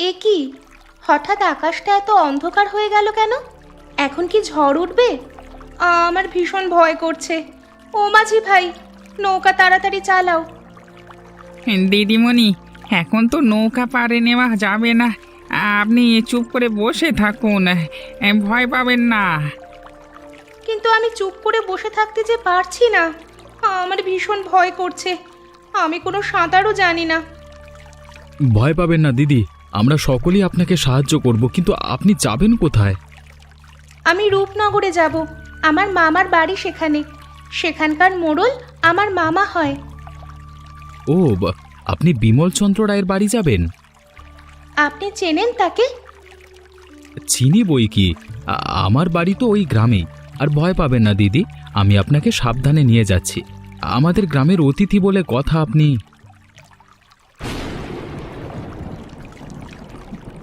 এ কি, হঠাৎ আকাশটা এত অন্ধকার হয়ে গেল কেন? এখন কি ঝড় উঠবে? আমার ভীষণ ভয় করছে। ও মাঝি ভাই, নৌকা তাড়াতাড়ি চালাও। দিদিমণি, এখন তো নৌকা পাড়ে নেওয়া যাবে না। আপনি চুপ করে বসে থাকুন, ভয় পাবেন না। কিন্তু আমি চুপ করে বসে থাকতে যে পারছি না। আমার ভীষণ ভয় করছে। আমি কোনো সাঁতারও জানি না। ভয় পাবেন না দিদি, আমরা সকলেই আপনাকে সাহায্য করব, কিন্তু আপনি যাবেন কোথায়? আমি রূপনগরে যাব। আমার মামার বাড়ি সেখানে। সেখানকার মোড়ল আমার মামা হয়। ও, আপনি বিমলচন্দ্র রায়ের বাড়ি যাবেন? আপনি চেনেন তাকে? চিনি বই কি, আমার বাড়ি তো ওই গ্রামেই। আর ভয় পাবেন না দিদি, আমি আপনাকে সাবধানে নিয়ে যাচ্ছি। আমাদের গ্রামের অতিথি বলে কথা আপনি।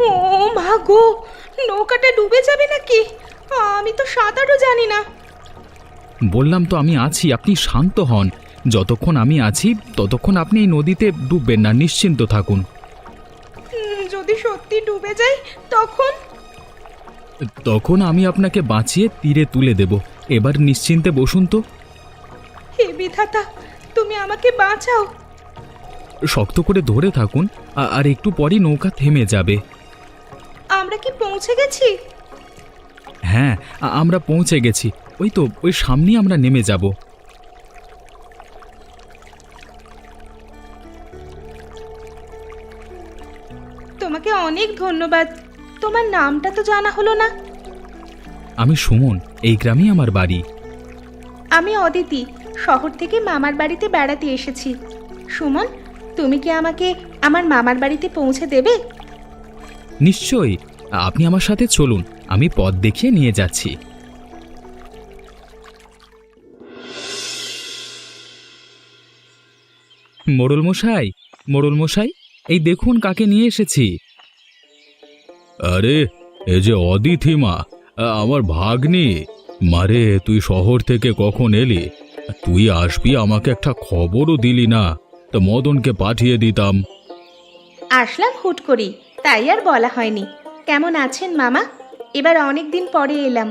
ও মা গো, নৌকাটা ডুবে যাবে নাকি? আমি তো সাঁতারও জানি না। বললাম তো আমি আছি, আপনি শান্ত হন। যতক্ষণ আমি আছি ততক্ষণ আপনি এই নদীতে ডুববেন না, নিশ্চিন্ত থাকুন। যদি সত্যি ডুবে যাই তখন? তখন আমি আপনাকে বাঁচিয়ে তীরে তুলে দেব। এবার নিশ্চিন্তে বসুন তো। হে বিধাতা, তুমি আমাকে বাঁচাও। শক্ত করে ধরে থাকুন, আর একটু পরই নৌকা থেমে যাবে। আমরা কি পৌঁছে গেছি? হ্যাঁ, আমরা পৌঁছে গেছি। ওই তো ওই সামনেই আমরা নেমে যাব। তোমাকে অনেক ধন্যবাদ। তোমার নামটা তো জানা হলো না। আমি সুমন, এই গ্রামেই আমার বাড়ি। আমি অদিতি, শহর থেকে মামার বাড়িতে বেড়াতে এসেছি। সুমন, তুমি কি আমাকে আমার মামার বাড়িতে পৌঁছে দেবে? নিশ্চয়ই, আপনি আমার সাথে চলুন, আমি পথ দেখিয়ে নিয়ে যাচ্ছি। মোড়ল মশাই, মোড়ল মশাই, এই দেখুন কাকে নিয়ে এসেছি। আরে, এ যে অদিতি মা, আমার ভাগ্নি। মারে, তুই শহর থেকে কখন এলি? তুই আসবি আমাকে একটা খবরও দিলি না, তো মদনকে পাঠিয়ে দিতাম। আসলাম হুট করি, তাই আর বলা হয়নি। কেমন আছেন মামা? এবার অনেক দিন পরে এলাম।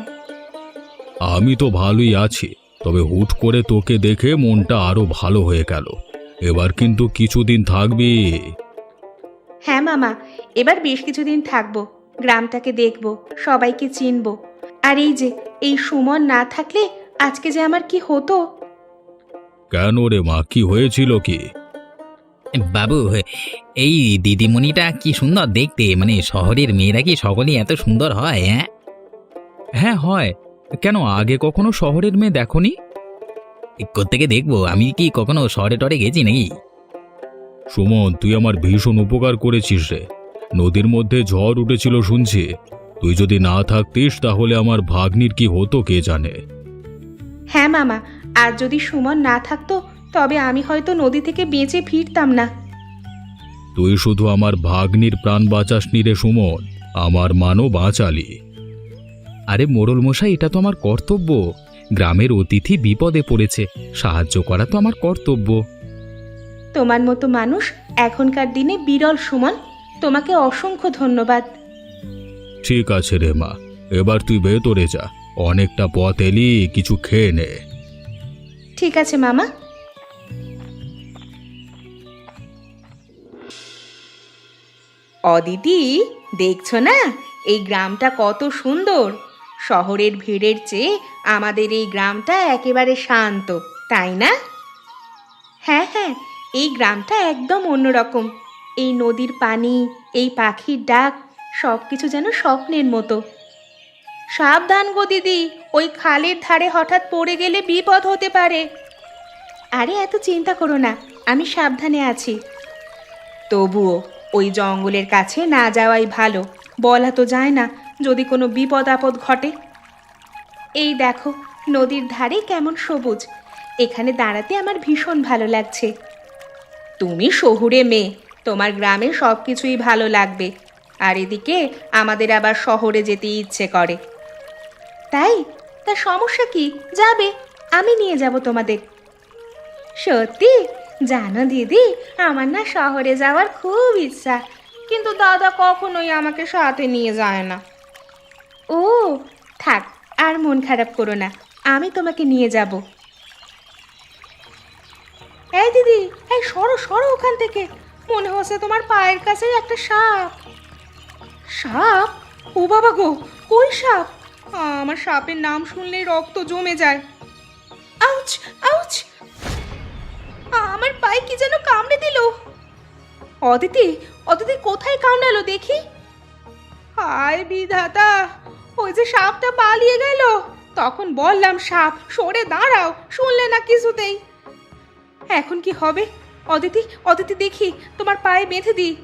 আমি তো ভালোই আছি, তবে হুট করে তোকে দেখে মনটা আরো ভালো হয়ে গেল। এবার কিন্তু কিছুদিন থাকবি। হ্যাঁ মামা, এবার বেশ কিছুদিন থাকবো। গ্রামটাকে দেখবো, সবাইকে চিনবো। আর এই সুমন না থাকলে আজকে যে আমার কি হতো। কেন রে মা, কি হয়েছিল কি? বাবু, এই দিদিমণিটা কি সুন্দর দেখতে। মানে শহরের মেয়েরা কি সকলেই এত সুন্দর হয়? হ্যাঁ হ্যাঁ হয়। কেন, আগে কখনো শহরের মেয়ে দেখনি? কোত্থেকে দেখবো? আমি কি কখনো শহরে টরে গেছি নাকি? সুমন, তুই আমার ভীষণ উপকার করেছিস রে। নদীর মধ্যে ঝড় উঠেছিল শুনছি। তুই যদি না থাকতিস তাহলে আমার ভাগ্নির কি হতো কে জানে। হ্যাঁ মামা, আর যদি সুমন না থাকতো তবে আমি হয়তো নদী থেকে বেঁচে ফিরতাম না। তুই শুধু আমার ভাগ্নির প্রাণ বাঁচাসনি রে সুমন, আমার মানও বাঁচালি। আরে মোড়ল মশাই, এটা তো আমার কর্তব্য। গ্রামের অতিথি বিপদে পড়েছে, সাহায্য করা তো আমার কর্তব্য। তোমার মতো মানুষ এখনকার দিনে বিরল সুমন। তোমাকে অসংখ্য ধন্যবাদ। ঠিক আছে রে মা, এবার তুই ভেতরে যা। অনেকটা পথ এলি, কিছু খেয়ে নে। ঠিক আছে মামা। অদিতি, দেখছো না এই গ্রামটা কত সুন্দর? শহরের ভিড়ের চেয়ে আমাদের এই গ্রামটা একেবারে শান্ত, তাই না? হ্যাঁ হ্যাঁ, এই গ্রামটা একদম অন্যরকম। এই নদীর পানি, এই পাখির ডাক, সব কিছু যেন স্বপ্নের মতো। সাবধান গো দিদি, ওই খালের ধারে হঠাৎ পড়ে গেলে বিপদ হতে পারে। আরে এত চিন্তা করো না, আমি সাবধানে আছি। তবুও ওই জঙ্গলের কাছে না যাওয়াই ভালো। বলা তো যায় না যদি কোনো বিপদ আপদ ঘটে। এই দেখো, নদীর ধারে কেমন সবুজ। এখানে দাঁড়াতে আমার ভীষণ ভালো লাগছে। তুমি শহুরে মেয়ে, তোমার গ্রামে সব কিছুই ভালো লাগবে। আর এদিকে আমাদের আবার শহরে যেতে ইচ্ছে করে। তাই? তা সমস্যা কি? যাবে, আমি নিয়ে যাব তোমাদের। সত্যি? জানো দিদি, আমার না শহরে যাওয়ার খুব ইচ্ছা, কিন্তু দাদা কখনোই আমাকে সাথে নিয়ে যায় না। ও থাক, আর মন খারাপ করো না, আমি তোমাকে নিয়ে যাব। এই দিদি, এই সরো সরো ওখান থেকে, মনে হচ্ছে তোমার পায়ের কাছে একটা সাপ। সাপ? ও বাবা গো, কই সাপ? আমার সাপের নাম শুনলেই রক্ত জমে যায়। আউচ আউচ, আমার পায়ে কি যেন কামড়ে দিল। অদিতি, অদিতি কোথায় কামড়ালো দেখি। হায় বিধাতা, ওই যে সাপটা পালিয়ে গেল। তখন বললাম সাপ, সরে দাঁড়াও, শুনলে না কিছুতেই। এখন কি হবে? অদিতি, অদিতি দেখি তোমার পায়ে বেঁধে দিই।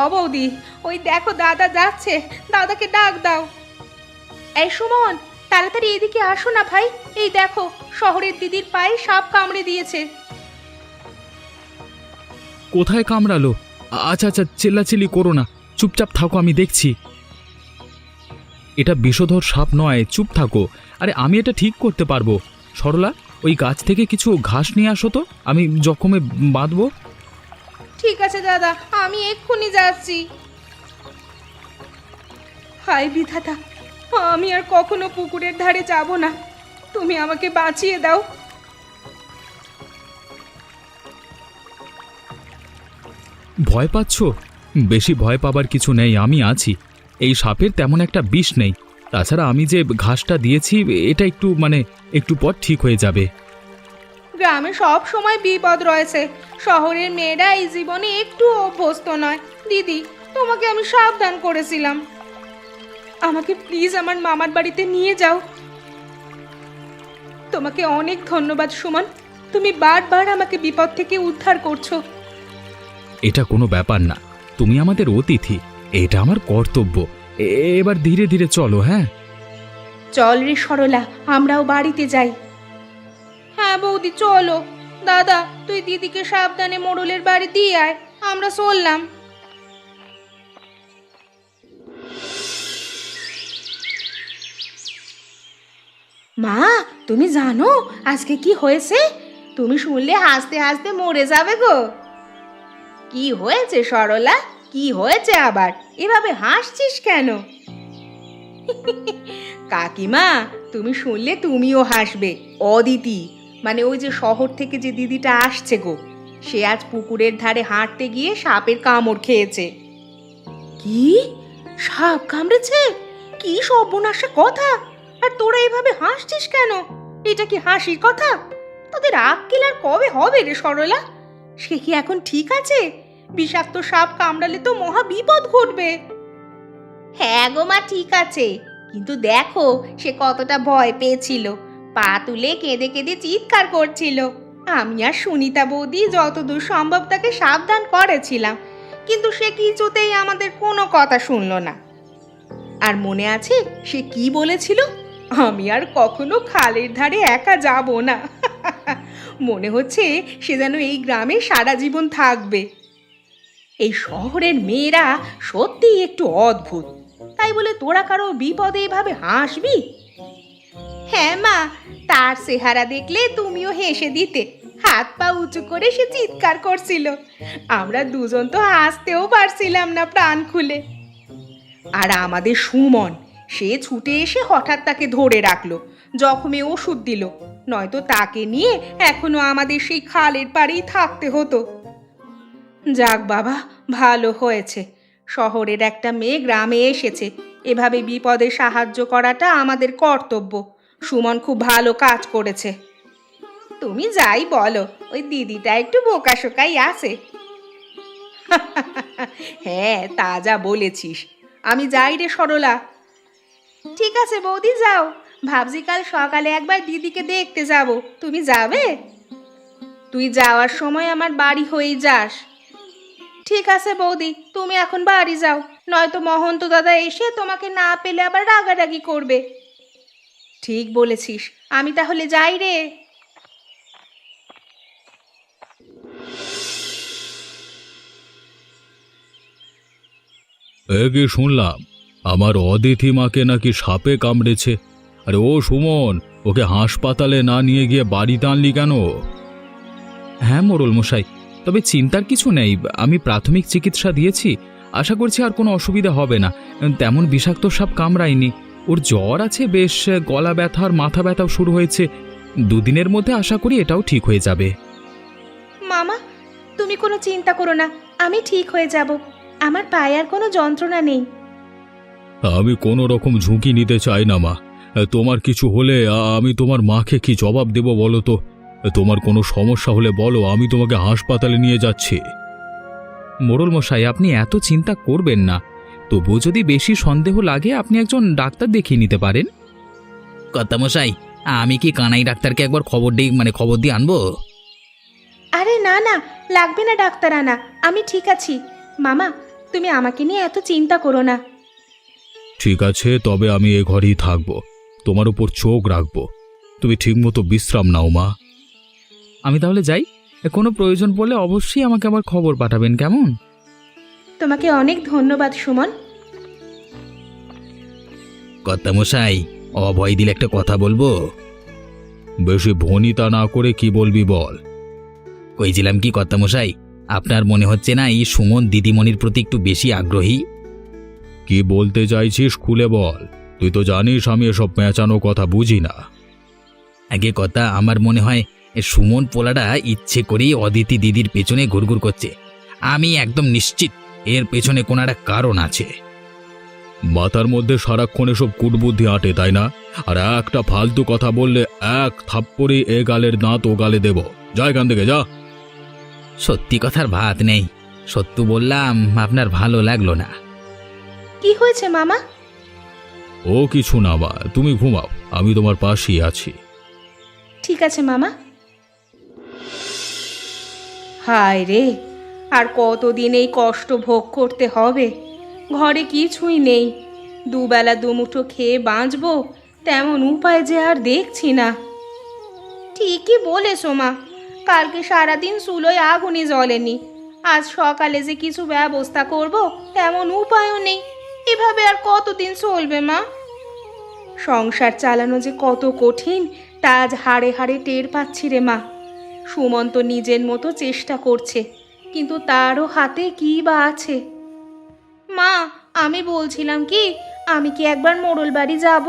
ও বৌদি, ওই দেখো দাদা যাচ্ছে, দাদাকে ডাক দাও। এই সুমন, তাড়াতাড়ি এদিকে আসো না ভাই, এই দেখো শহরের দিদির পায়ে সাপ কামড়ে দিয়েছে। কোথায় কামড়ালো? আচ্ছা আচ্ছা, চিল্লাচিল্লি করো না, চুপচাপ থাকো, আমি দেখছি। এটা বিষধর সাপ নয়, চুপ থাকো। আরে আমি এটা ঠিক করতে পারবো। সরলা, ওই গাছ থেকে কিছু ঘাস নিয়ে আসো তো, আমি জখমে বাঁধবো। ঠিক আছে দাদা, আমি এক্ষুনি যাচ্ছি। হায় বিধাতা, আমি আর কখনো পুকুরের ধারে যাব না, তুমি আমাকে বাঁচিয়ে দাও। ভয় পাচ্ছ? বেশি ভয় পাবার কিছু নেই, আমি আছি। এই সাপের তেমন একটা বিষ নেই। তাছাড়া আমি যে ঘাসটা দিয়েছি, এটা একটু পর ঠিক হয়ে যাবে। গ্রামে সব সময় বিপদ রয়েছে, শহরের মেয়েরা এই জীবনে একটু অভ্যস্ত নয়। দিদি, তোমাকে আমি সাবধান করেছিলাম, আমাকে প্লিজ আমার মামার বাড়িতে নিয়ে যাও। তোমাকে অনেক ধন্যবাদ সুমন, তুমি বারবার আমাকে বিপদ থেকে উদ্ধার করছো। এটা কোনো ব্যাপার না, তুমি আমাদের অতিথি, এটা আমার কর্তব্য। এবার ধীরে ধীরে চলো। হ্যাঁ চল রে সরলা, আমরাও বাড়িতে যাই। হ্যাঁ বৌদি চলো। দাদা, তুই দিদিকে সাবধানে মোড়লের বাড়ি দিয়ে আয়, আমরা চললাম। মা, তুমি জানো আজকে কি হয়েছে? তুমি শুনলে হাসতে হাসতে মরে যাবে গো। কি হয়েছে সরলা, কি হয়েছে আবার? এভাবে হাসছিস কেন? কাকিমা, তুমি শুনলে তুমিও হাসবে। অদিতি, মানে ওই যে শহর থেকে যে দিদিটা আসছে গো, সে আজ পুকুরের ধারে হাঁটতে গিয়ে সাপের কামড় খেয়েছে। কি? সাপ কামড়েছে? কি সর্বনাশা কথা! আর তোরা এভাবে হাসছিস কেন? এটা কি হাসির কথা? তোদের আক্কেল আর কবে হবে রে সরলা? সে কি এখন ঠিক আছে? বিষাক্ত সাপ কামড়ালে তো মহা বিপদ ঘটবে। হ্যাঁ গো মা, ঠিক আছে, কিন্তু দেখো সে কতটা ভয় পেয়েছিল, পা তুলে কেঁদে কেঁদে চিৎকার করছিল। আমি আর সুনিতা বৌদি যতদূর সম্ভব তাকে সাবধান করেছিলাম, কিন্তু সে কিছুতেই আমাদের কোনো কথা শুনলো না। আর মনে আছে সে কি বলেছিল? আমি আর কখনো খালের ধারে একা যাব না। মনে হচ্ছে সে যেন এই গ্রামে সারা জীবন থাকবে। এই শহরের মেয়েরা সত্যিই একটু অদ্ভুত, তাই বলে তোরা কারো বিপদে এভাবে হাসবি? হ্যাঁ মা, তার চেহারা দেখলে তুমিও হেসে দিতে। হাত পা উঁচু করে সে চিৎকার করছিল, আমরা দুজন তো হাসতেও পারছিলাম না প্রাণ খুলে। আর আমাদের সুমন, সে ছুটে এসে হঠাৎ তাকে ধরে রাখলো, জখমে ওষুধ দিল, নয়তো তাকে নিয়ে এখনো আমাদের সেই খালের পাড়েই থাকতে হতো। যাক বাবা, ভালো হয়েছে শহরের একটা মেয়ে গ্রামে এসেছে, এভাবে বিপদে সাহায্য করাটা আমাদের কর্তব্য। সুমন খুব ভালো কাজ করেছে। তুমি যাই বলো, ওই দিদিটা একটু বোকাশোকাই আছে। হ্যাঁ, তা যা বলেছিস। আমি যাই রে সরলা। ঠিক আছে বৌদি, যাও। ভাবছি কাল সকালে একবার দিদিকে দেখতে যাব, তুমি যাবে? তুই যাওয়ার সময় আমার বাড়ি হয়েই যাস। ঠিক আছে বৌদি, তুমি এখন বাড়ি যাও, নয়তো মহন্ত দাদা এসে তোমাকে না পেলে আবার রাগারাগি করবে। ঠিক বলেছিস, আমি তাহলে যাই রে। কি শুনলাম আমার অদিতি মাকে নাকি সাপে কামড়েছে? আরে ও সুমন, ওকে হাসপাতালে না নিয়ে গিয়ে বাড়িতে আনলি কেন? হ্যাঁ মোড়ল মশাই, তো তবে চিন্তার কিছু নেই, আমি প্রাথমিক চিকিৎসা দিয়েছি, আশা করছি আর কোনো অসুবিধা হবে না। তেমন বিষাক্ত সাপ কামড়ায়নি। ওর জ্বর আছে বেশ, গলা ব্যথা আর মাথা ব্যথাও শুরু হয়েছে। দুদিনের মধ্যে আশা করি এটাও ঠিক হয়ে যাবে। মামা, তুমি কোনো চিন্তা করো না, আমি ঠিক হয়ে যাব। আমার পায়ে আর কোনো যন্ত্রণা নেই। আমি কোনো রকম ঝুঁকি নিতে চাই না মা। তোমার কিছু হলে আমি তোমার মাকে কি জবাব দেব বলো তো? তোমার কোনো সমস্যা হলে বলো, আমি তোমাকে হাসপাতালে নিয়ে যাচ্ছি। মোড়ল মশাই, আপনি এত চিন্তা করবেন না। তবুও যদি বেশি সন্দেহ লাগে আপনি একজন ডাক্তার দেখিয়ে নিতে পারেন। কর্তামশাই, আমি কি কানাই ডাক্তারকে একবার খবর দিয়ে আনবো? আরে না না, লাগবে না ডাক্তার আনা, আমি ঠিক আছি। মামা, তুমি আমাকে নিয়ে এত চিন্তা করো না। ঠিক আছে, তবে আমি এ ঘরেই থাকবো, তোমার উপর চোখ রাখবো। তুমি ঠিকমতো বিশ্রাম নাও মা। আমি তাহলে যাই। কোনো প্রয়োজন পড়লে অবশ্যই আমাকে আবার খবর পাঠাবেন, কেমন? তোমাকে অনেক ধন্যবাদ সুমন। কর্তামশাই, অভয় দিলে একটা কথা বলবো। বেশি ভনিতা না করে কি বলবি বল। কইছিলাম কি কর্তামশাই, আপনার মনে হচ্ছে না এই সুমন দিদিমণির প্রতি একটু বেশি আগ্রহী? কি বলতে চাইছিস খুলে বল। তুই তো জানিস আমি এসব পেঁচানো কথা বুঝি না। আগে কথা, আমার মনে হয় এ সুমন পোলাটা ইচ্ছে করেই অদিতি দিদির পেছনে ঘুরঘুর করছে। আমি একদম নিশ্চিত এর পেছনে কোনো একটা কারণ আছে। মাথার মধ্যে সারাক্ষণ এসব কুটবুদ্ধি আঁটে, তাই না? আর একটা ফালতু কথা বললে এক থাপ্পড়ে এ গালের দাঁত ও গালে দেব। যা এখান থেকে, যা। সত্যি কথার ভাত নেই, সত্য বললাম, আপনার ভালো লাগলো না। কি হয়েছে মামা? ও কিছু না মা, তুমি ঘুমাও, আমি তোমার পাশেই আছি। ঠিক আছে মামা। হায় রে, আর কতদিন এই কষ্ট ভোগ করতে হবে? ঘরে কিছুই নেই, দুবেলা দুমুঠো খেয়ে বাঁচবো তেমন উপায় যে আর দেখছি না। ঠিকই বলেছো মা, কালকে সারাদিন চুলোয় আগুনই জ্বলেনি, আজ সকালে যে কিছু ব্যবস্থা করব তেমন উপায়ও নেই। এভাবে আর কতদিন চলবে মা? সংসার চালানো যে কত কঠিন তা আজ হাড়ে হাড়ে টের পাচ্ছি রে মা। সুমন্ত নিজের মতো চেষ্টা করছে, কিন্তু তারও হাতে কী বা আছে। মা, আমি বলছিলাম কি, আমি কি একবার মোড়ল বাড়ি যাব?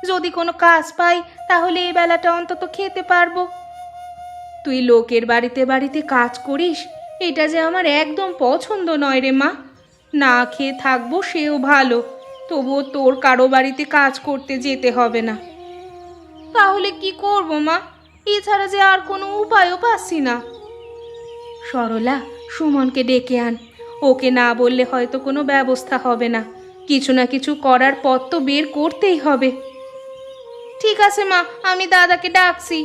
যদি কোনো কাজ পাই তাহলে এই বেলাটা অন্তত খেতে পারবো। তুই লোকের বাড়িতে বাড়িতে কাজ করিস, এটা যে আমার একদম পছন্দ নয় রে মা। না খেয়ে থাকবো সেও ভালো, তবুও তোর কারো বাড়িতে কাজ করতে যেতে হবে না। তাহলে কি করব মা? এছাড়া যে আর কোনো উপায়ও পাচ্ছি না। সরলা, সুমনকে ডেকে আন। ওকে না বললে হয়তো কোনো ব্যবস্থা হবে না। কিছু না কিছু করার পথ তো বের করতেই হবে। ঠিক আছে মা, আমি দাদাকে ডাকছি।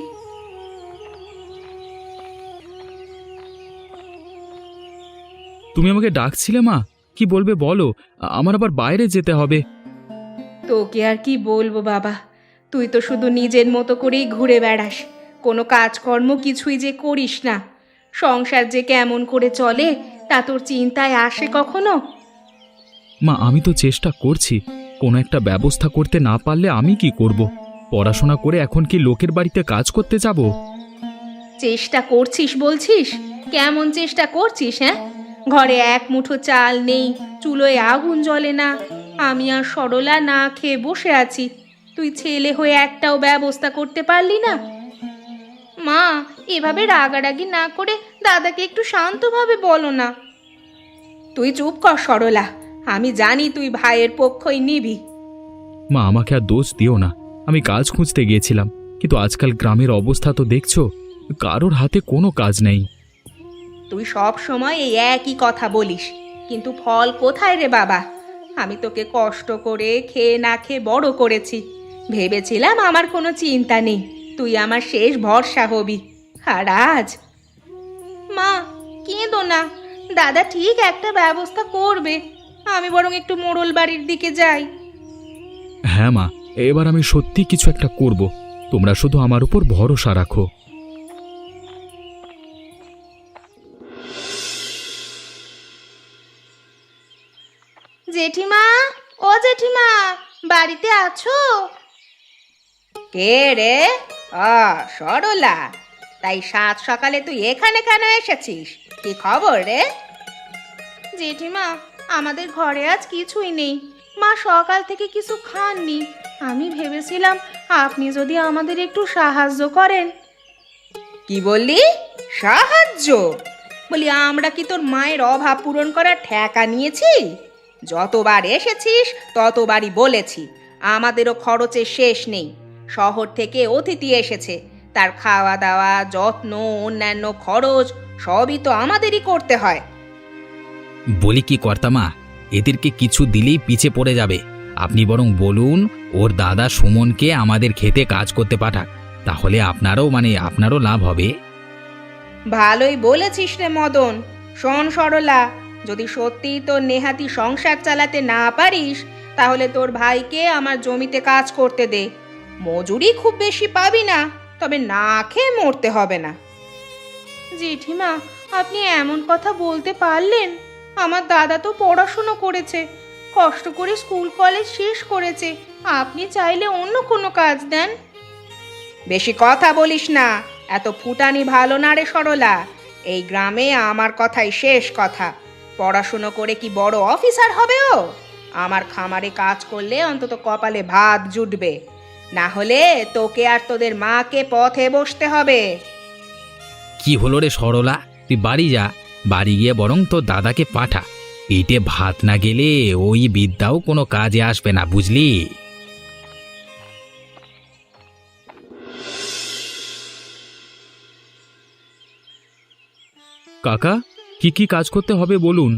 তুমি আমাকে ডাকছিলে মা? কি বলবে বলো, আমার আবার বাইরে যেতে হবে। তোকে আর কি বলবো বাবা, তুই তো শুধু নিজের মতো করেই ঘুরে বেড়াস, কোনো কাজকর্ম কিছুই যে করিস না। সংসার যে কেমন করে চলে তা তোর চিন্তায় আসে কখনো? মা, আমি তো চেষ্টা করছি, কোনো একটা ব্যবস্থা করতে না পারলে আমি কি করব? পড়াশোনা করে এখন কি লোকের বাড়িতে কাজ করতে যাব? চেষ্টা করছিস বলছিস? কেমন চেষ্টা করছিস? হ্যাঁ, ঘরে এক মুঠো চাল নেই, চুলোয় আগুন জ্বলে না, আমি আর সরলা না খেয়ে বসে আছি। তুই ছেলে হয়ে একটাও ব্যবস্থা করতে পারলি না? মা, এভাবে রাগারাগি না করে দাদাকে একটু শান্তভাবে বলো না। তুই চুপ কর সরলা, আমি জানি তুই ভাইয়ের পক্ষই নিবি। মা, আমাকে আর দোষ দিও না। আমি কাজ খুঁজতে গিয়েছিলাম, কিন্তু আজকাল গ্রামের অবস্থা তো দেখছো, কারোর হাতে কোনো কাজ নেই। তুই সব সময় এই একই কথা বলিস, কিন্তু ফল কোথায় রে বাবা? আমি তোকে কষ্ট করে খেয়ে না খেয়ে বড় করেছি, ভেবেছিলাম আমার কোনো চিন্তা নেই, তুই আমার শেষ ভরসা হবি। আর আজ? মা, কেঁদো না, দাদা ঠিক একটা ব্যবস্থা করবে। আমি বরং একটু মোড়ল বাড়ির দিকে যাই। হ্যাঁ মা, এবার আমি সত্যি কিছু একটা করব, তোমরা শুধু আমার উপর ভরসা রাখো। জেঠিমা, ও জেঠিমা, বাড়িতে আছো? কে রে? সরলা, তাই সাত সকালে তুই এখানে কেন এসেছিস? কি খবর রে? জেঠিমা, আমাদের ঘরে আজ কিছুই নেই। মা সকাল থেকে কিছু খাননি। আমি ভেবেছিলাম আপনি যদি আমাদের একটু সাহায্য করেন। কি বললি? সাহায্য? বলি আমরা কি তোর মায়ের অভাব পূরণ করার ঠেকা নিয়েছি? যতবার এসেছিস ততবারই বলেছি আমাদেরও খরচের শেষ নেই। শহর থেকে অতিথি এসেছে, তার খাওয়া দাওয়া, যত্ন, অন্যান্য খরচ সবই তো আমাদেরই করতে হয়। বলি কি কর্তামা, এদেরকে কিছু দিলেই পিছে পড়ে যাবে। আপনি বরং বলুন ওর দাদা সুমনকে আমাদের খেতে কাজ করতে পাঠাক, তাহলে আপনারও লাভ হবে। ভালোই বলেছিস রে মদন। শোন সরলা, যদি সত্যিই তোর নেহাতি সংসার চালাতে না পারিস তাহলে তোর ভাইকে আমার জমিতে কাজ করতে দে। মজুরি খুব বেশি পাবি না, তবে না খেয়ে মরতে হবে না। জেঠিমা, আপনি এমন কথা বলতে পারলেন? আমার দাদা তো পড়াশুনো করেছে, কষ্ট করে স্কুল কলেজ শেষ করেছে। আপনি চাইলে অন্য কোনো কাজ দেন। বেশি কথা বলিস না, এত ফুটানি ভালো না রে সরলা। এই গ্রামে আমার কথাই শেষ কথা। পড়াশুনো করে কি বড় অফিসার হবে ও? আমার খামারে কাজ করলে অন্তত কপালে ভাত জুটবে, না হলে তোকে আর তোদের মাকে পথে বসতে হবে। কি হলো রে সরলা, তুই বাড়ি যা, বাড়ি গিয়ে বরং তোর দাদাকে পাঠা। পেটে ভাত না গেলে ওই বিদ্যাও কোনো কাজে আসবে না, বুঝলি? কাকা, কি কি কাজ করতে হবে বলুন।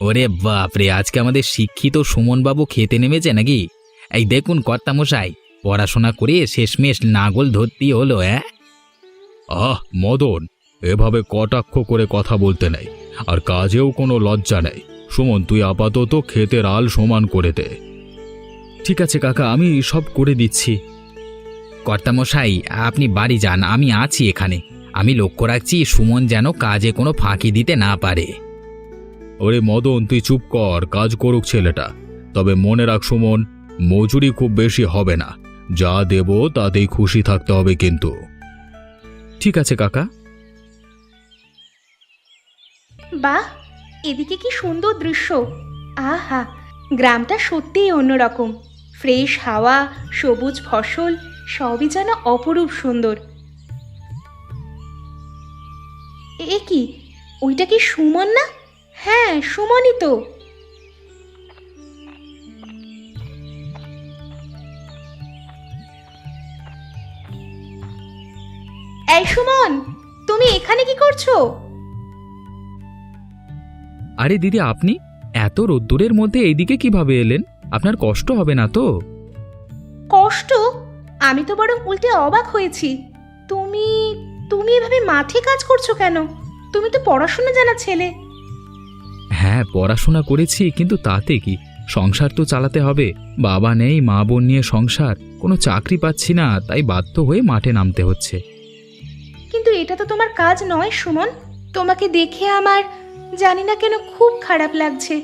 ওরে বাপরে, আজকে আমাদের শিক্ষিত সুমনবাবু খেতে নেমেছে নাকি? এই দেখুন কর্তামশাই, পড়াশোনা করে শেষমেশ নাগল ধরতেই হলো। আহ মদন, এভাবে কটাক্ষ করে কথা বলতে নেই, আর কাজেও কোনো লজ্জা নেই। সুমন, তুই আপাতত ক্ষেতের আল সমান করে দে। ঠিক আছে কাকা, আমি সব করে দিচ্ছি। কর্তামশাই, আপনি বাড়ি যান, আমি আছি এখানে। আমি লক্ষ্য রাখছি সুমন যেন কাজে কোনো ফাঁকি দিতে না পারে। ওরে মদন, তুই চুপ কর, কাজ করুক ছেলেটা। তবে মনে রাখ সুমন, মজুরি খুব বেশি হবে না, যা দেব তাতেই খুশি থাকতে হবে কিন্তু। ঠিক আছে কাকা। বাহ, এদিকে কি সুন্দর দৃশ্য! আহা, গ্রামটা সত্যিই অন্যরকম। ফ্রেশ হাওয়া, সবুজ ফসল, সবই যেন অপরূপ সুন্দর। এ কি, ওইটা কি সুমন না? হ্যাঁ, সুমনই তো। এই সুমন, তুমি এখানে কি করছো? আরে দিদি, আপনি এত রোদ্দুরের মধ্যে এইদিকে কিভাবে এলেন? আপনার কষ্ট হবে না তো? কষ্ট? আমি তো বরং উল্টে অবাক হয়েছি। তুমি তুমি এভাবে মাঠে কাজ করছো কেন? তুমি তো পড়াশোনা জানা ছেলে। হ্যাঁ, পড়াশোনা করেছি, কিন্তু তাতে কি, সংসার তো চালাতে হবে। বাবা নেই, মা বোন নিয়ে সংসার, কোনো চাকরি পাচ্ছি না, তাই বাধ্য হয়ে মাঠে নামতে হচ্ছে। কিন্তু এটা তো তোমার কাজ নয় সুমন। তোমাকে দেখে আমার জানি না কেন খুব খারাপ লাগছে।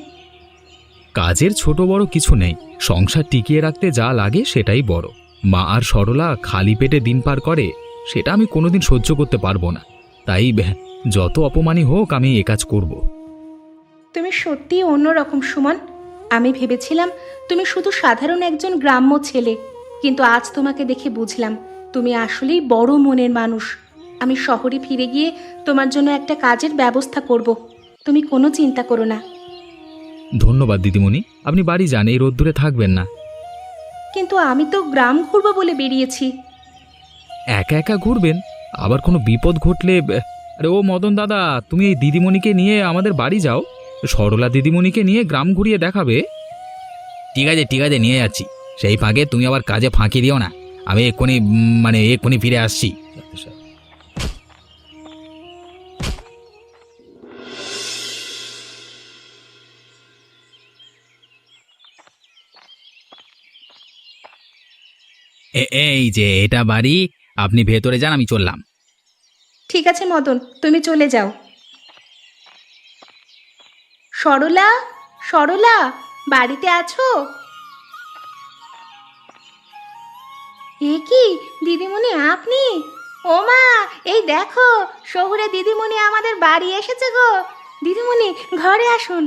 কাজের ছোট বড় কিছু নেই, সংসার টিকিয়ে রাখতে যা লাগে সেটাই বড়। মা আর সরলা খালি পেটে দিন পার করে, সেটা আমি কোনোদিন সহ্য করতে পারবো না। তাই যত অপমানই হোক, আমি এ কাজ করব। তুমি সত্যিই অন্যরকম সুমন। আমি ভেবেছিলাম তুমি শুধু সাধারণ একজন গ্রাম্য ছেলে, কিন্তু আজ তোমাকে দেখে বুঝলাম তুমি আসলেই বড় মনের মানুষ। আমি শহরে ফিরে গিয়ে তোমার জন্য একটা কাজের ব্যবস্থা করব, তুমি কোনো চিন্তা করো না। ধন্যবাদ দিদিমণি, আপনি বাড়ি যান, এই রোদ্দুরে থাকবেন না। কিন্তু আমি তো গ্রাম ঘুরবো বলে বেরিয়েছি। একা একা ঘুরবেন? আবার কোনো বিপদ ঘটলে? আরে ও মদন দাদা, তুমি এই দিদিমণিকে নিয়ে আমাদের বাড়ি যাও, সরলা দিদিমণিকে নিয়ে গ্রাম ঘুরিয়ে দেখাবে। ঠিক আছে ঠিক আছে, নিয়ে যাচ্ছি। সেই ফাঁকে তুমি আবার কাজে ফাঁকি দিও না। আমি এক্ষুনি ফিরে আসছি। এই যে এটা বাড়ি, আপনি ভেতরে যান, আমি চললাম। ঠিক আছে মদন, তুমি চলে যাও। সরলা, সরলা, বাড়িতে আছো? এ কি দিদিমণি, আপনি? ও মা, এই দেখো শহুরে দিদিমণি আমাদের বাড়ি এসেছে গো। দিদিমণি, ঘরে আসুন।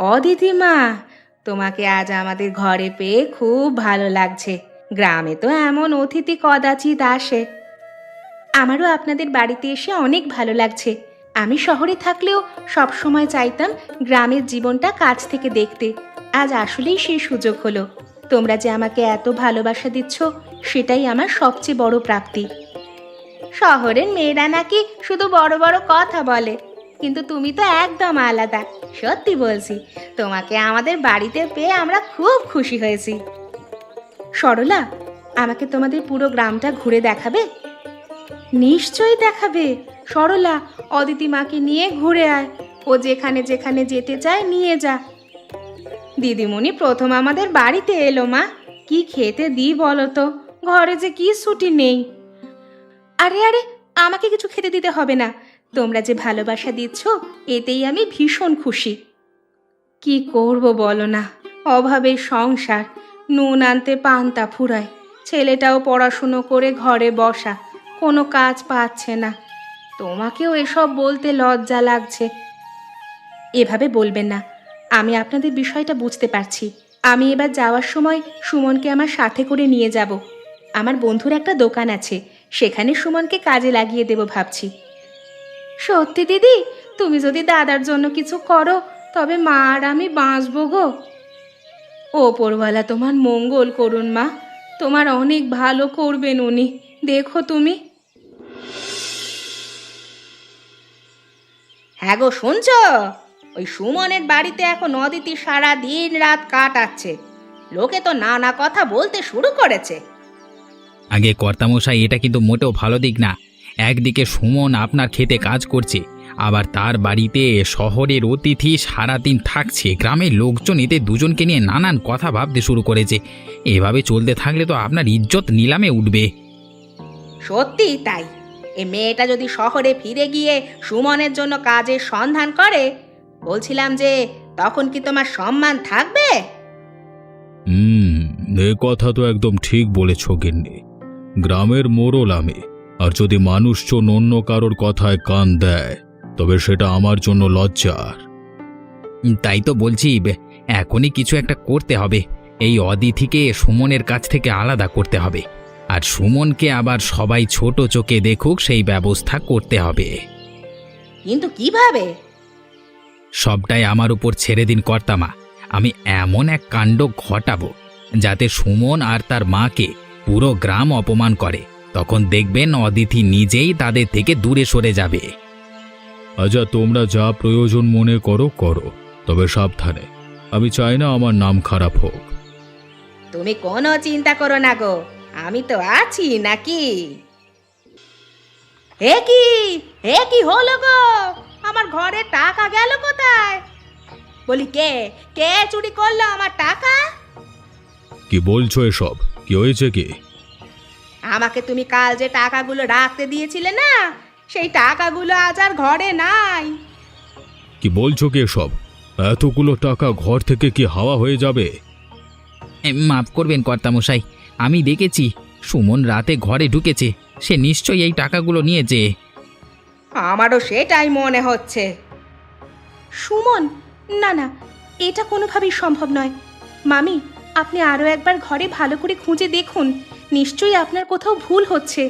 ও দিদিমা, তোমাকে আজ আমাদের ঘরে পেয়ে খুব ভালো লাগছে। গ্রামে তো এমন অতিথি কদাচিৎ আসে। আমারও আপনাদের বাড়িতে এসে অনেক ভালো লাগছে। আমি শহরে থাকলেও সব সময় চাইতাম গ্রামের জীবনটা কাছ থেকে দেখতে। আজ আসলেই সেই সুযোগ হলো। তোমরা যে আমাকে এত ভালোবাসা দিচ্ছ, সেটাই আমার সবচেয়ে বড় প্রাপ্তি। শহরের মেয়েরা নাকি শুধু বড় বড় কথা বলে, কিন্তু তুমি তো একদম আলাদা। সত্যি বলছি, তোমাকে আমাদের বাড়িতে পেয়ে আমরা খুব খুশি হয়েছি। সরলা, আমাকে তোমাদের পুরো গ্রামটা ঘুরে দেখাবে? নিশ্চয়ই দেখাবে। সরলা, অদিতি মাকে নিয়ে ঘুরে আয়। ও যেখানে যেখানে যেতে চায় নিয়ে যা। দিদিমণি প্রথম আমাদের বাড়িতে এলো মা, কি খেতে দিই বলো তো? ঘরে যে কি ছুটি নেই। আরে আরে, আমাকে কিছু খেতে দিতে হবে না। তোমরা যে ভালোবাসা দিচ্ছ, এতেই আমি ভীষণ খুশি। কি করব বলো না, অভাবের সংসার। নুন আনতে পান্তা ফুরায়। ছেলেটাও পড়াশুনো করে ঘরে বসা, কোনো কাজ পাচ্ছে না। তোমাকেও এসব বলতে লজ্জা লাগছে। এভাবে বলবেন না, আমি আপনাদের বিষয়টা বুঝতে পারছি। আমি এবার যাওয়ার সময় সুমনকে আমার সাথে করে নিয়ে যাব। আমার বন্ধুর একটা দোকান আছে, সেখানে সুমনকে কাজে লাগিয়ে দেব ভাবছি। সত্যি দিদি, তুমি যদি দাদার জন্য কিছু করো, তবে মা আর আমি বাঁচবো গো। ওপরওয়ালা তোমার মঙ্গল করুন মা, তোমার অনেক ভালো করবেন উনি। দেখো তুমি। হ্যাঁ গো, শুনছ? ওই সুমনের বাড়িতে এখন অদিতি সারা দিন রাত কাটাচ্ছে। লোকে তো নানা কথা বলতে শুরু করেছে। আগে কর্তামশাই, এটা কিন্তু মোটেও ভালো দিক না। একদিকে সুমন আপনার খেতে কাজ করছে, আবার তার বাড়িতে শহরের অতিথি সারাদিন থাকছে। গ্রামের লোকজন এদের দুজনকে নিয়ে নানান কথা ভাবতে শুরু করেছে। এভাবে চলতে থাকলে তো আপনার ইজ্জত নিলামে উঠবে। সত্যি তাই। এ মেয়েটা যদি শহরে ফিরে গিয়ে সুমনের জন্য কাজের সন্ধান করে, বলছিলাম যে তখন কি তোমার সম্মান থাকবে? এ কথা তো একদম ঠিক বলেছ গিন্নি। গ্রামের মোড়ল আমি, আর যদি মানুষজন অন্য কারোর কথায় কান দেয়, তবে সেটা আমার জন্য লজ্জার। তাই তো বলছি, এখনই কিছু একটা করতে হবে। এই অদিতিকে সুমনের কাছ থেকে আলাদা করতে হবে, আর সুমনকে আবার সবাই ছোট চোখে দেখুক সেই ব্যবস্থা করতে হবে। কিন্তু কিভাবে? সবটাই আমার উপর ছেড়ে দিন কর্তামা। আমি এমন এক কাণ্ড ঘটাবো যাতে সুমন আর তার মাকে পুরো গ্রাম অপমান করে। তখন দেখবেন অদিতি নিজেই তাদের থেকে দূরে সরে যাবে। আচ্ছা, তোমরা যা প্রয়োজন মনে করো করো, তবে সাবধানে। আমি চাই না আমার নাম খারাপ হোক। তুমি কোনো চিন্তা করো না গো, আমি তো আছি নাকি। হে কি হলো গো? আমার ঘরে টাকা গেল কোথায়? বলি, কে কে চুরি করলো আমার টাকা? কি বলছো এসব? কি হয়েছে কি? আমাকে তুমি কাল যে টাকাগুলো রাখতে দিয়েছিলে না, সেই টাকাগুলো আজ আর ঘরে নাই। কি বলছো কি এসব? এতগুলো টাকা ঘর থেকে কি হাওয়া হয়ে যাবে? মাফ করবেন কর্তামশাই, আমি দেখেছি সুমন রাতে ঘরে ঢুকেছে। সে নিশ্চয়ই এই টাকাগুলো নিয়েছে। আমারও সেটাই মনে হচ্ছে। সুমন? না না, এটা কোনোভাবেই সম্ভব নয়। মামি, আপনি আরও একবার ঘরে ভালো করে খুঁজে দেখুন। নিশ্চয়ই আপনার কোথাও ভুল হচ্ছে।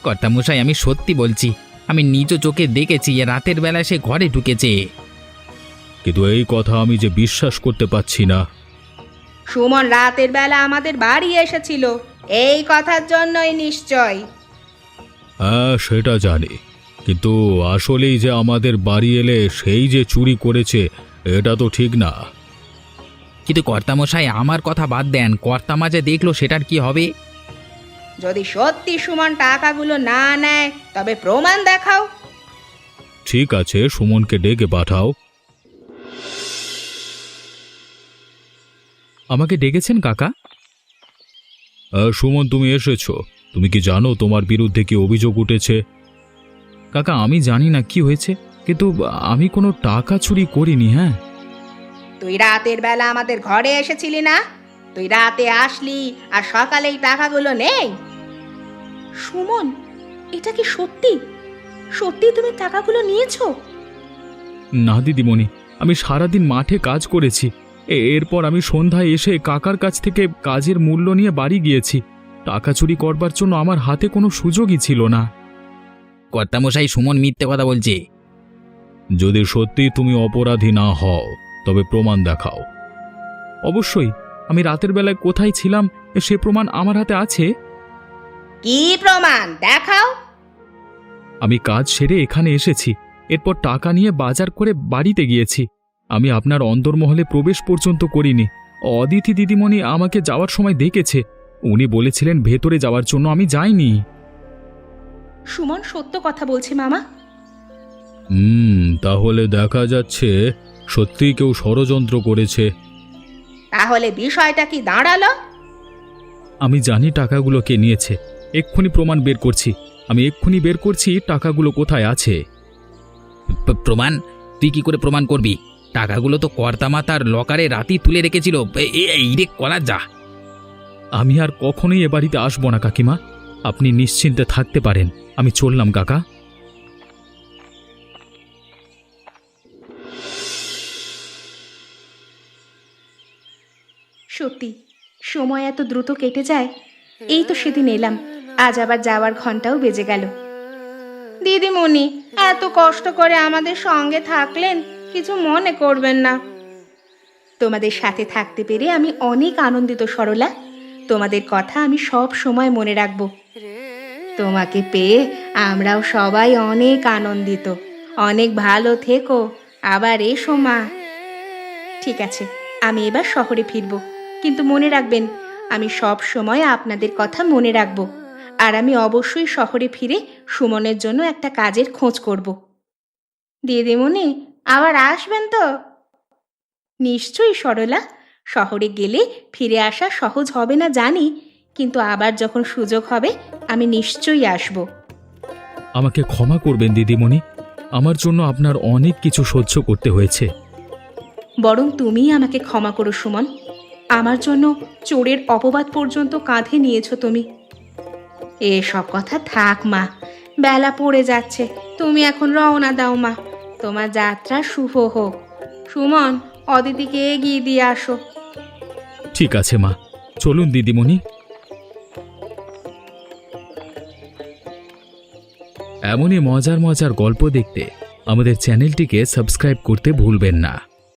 কর্তামশাই, আমি সত্যি বলছি, আমি নিজ চোখে দেখেছি রাতের বেলায় সে ঘরে ঢুকেছে। কিন্তু এই কথা আমি যে বিশ্বাস করতে পারছি না। সুমন রাতের বেলা আমাদের বাড়ি এসেছিল, এই কথার জন্যই নিশ্চয়। হ্যাঁ, সেটা জানি, কিন্তু আসলেই যে আমাদের বাড়ি এলে সেই যে চুরি করেছে, এটা তো ঠিক না। কিন্তু কর্তামশাই, আমার কথা বাদ দেন, কর্তামা যে দেখলো সেটার কি হবে? যদি সত্যি সুমন টাকাগুলো না নেয়, তবে প্রমাণ দেখাও। ঠিক আছে, সুমনকে ডেকে পাঠাও। আমাকে ডেকেছেন কাকা? সুমন, তুমি এসেছো। তুমি কি জানো তোমার বিরুদ্ধে কি অভিযোগ উঠেছে? কাকা, আমি জানি না কি হয়েছে, কিন্তু আমি কোনো টাকা চুরি করিনি। হ্যাঁ, তুই রাতের বেলা আমাদের ঘরে এসেছিলি না? তুই রাতে আসলি আর সকালেই টাকাগুলো নেই। সুমন, এটা কি সত্যি? সত্যি তুমি টাকাগুলো নিয়েছো? না দিদিমণি, আমি সারাদিন মাঠে কাজ করেছি। এরপর আমি সন্ধ্যায় এসে কাকার কাছ থেকে কাজের মূল্য নিয়ে বাড়ি গিয়েছি। টাকা চুরি করবার জন্য আমার হাতে কোনো সুযোগই ছিল না। কর্তামশাই, সুমন মিথ্যে কথা বলছে। যদি সত্যি তুমি অপরাধী না হও তবে প্রমাণ দেখাও। অবশ্যই, আমি রাতের বেলায় কোথায় ছিলাম সে প্রমাণ আমার হাতে আছে। কি প্রমাণ দেখাও? আমি কাজ সেরে এখানে এসেছি, এরপর টাকা নিয়ে বাজার করে বাড়িতে গিয়েছি। আমি আপনার অন্দরমহলে প্রবেশ পর্যন্ত করিনি। অদিতি দিদিমণি আমাকে যাওয়ার সময় দেখেছে। উনি বলেছিলেন ভেতরে যাওয়ার জন্য, আমি যাইনি। সুমন সত্য কথা বলছে মামা। তাহলে দেখা যাচ্ছে সত্যিই কেউ ষড়যন্ত্র করেছে। তাহলে বিষয়টা কি দাঁড়ালো? আমি জানি টাকাগুলো কে নিয়েছে। এক্ষুনি প্রমাণ বের করছি। আমি এক্ষুনি বের করছি টাকাগুলো কোথায় আছে। প্রমাণ? তুই কি করে প্রমাণ করবি? টাকাগুলো তো কর্তামা তার লকারে রাতেই তুলে রেখেছিল। এই রে করা যা। আমি আর কখনোই এ বাড়িতে আসবো না কাকিমা, আপনি নিশ্চিন্তে থাকতে পারেন। আমি চললাম কাকা। সত্যি সময় এত দ্রুত কেটে যায়। এই তো সেদিন এলাম, আজ আবার যাওয়ার ঘন্টাও বেজে গেল। দিদিমণি এত কষ্ট করে আমাদের সঙ্গে থাকলেন, কিছু মনে করবেন না। তোমাদের সাথে থাকতে পেরে আমি অনেক আনন্দিত সরলা। তোমাদের কথা আমি সব সময় মনে রাখব। তোমাকে পেয়ে আমরাও সবাই অনেক আনন্দিত। অনেক ভালো থেকো, আবার এসো মা। ঠিক আছে, আমি এবার শহরে ফিরব, কিন্তু মনে রাখবেন আমি সব সময় আপনাদের কথা মনে রাখব। আর আমি অবশ্যই শহরে ফিরে সুমনের জন্য একটা কাজের খোঁজ করব। দিদিমণি আবার আসবেন তো? নিশ্চয়ই সরলা, শহরে গেলে ফিরে আসা সহজ হবে না জানি, কিন্তু আবার যখন সুযোগ হবে আমি নিশ্চয়ই আসব। আমাকে ক্ষমা করবেন দিদিমণি, আমার জন্য আপনার অনেক কিছু সহ্য করতে হয়েছে। বরং তুমিই আমাকে ক্ষমা করো সুমন। আমার জন্য চোরের অপবাদ পর্যন্ত কাঁধে নিয়েছো তুমি। এসব কথা থাক মা, বেলা পড়ে যাচ্ছে। তুমি এখন রওনা দাও মা, তোমার যাত্রা শুভ হোক। সুমন, অদিতিকে এগিয়ে দিয়ে আসো। ঠিক আছে মা, চলুন দিদিমণি। এমনই মজার মজার গল্প দেখতে আমাদের চ্যানেলটিকে সাবস্ক্রাইব করতে ভুলবেন না।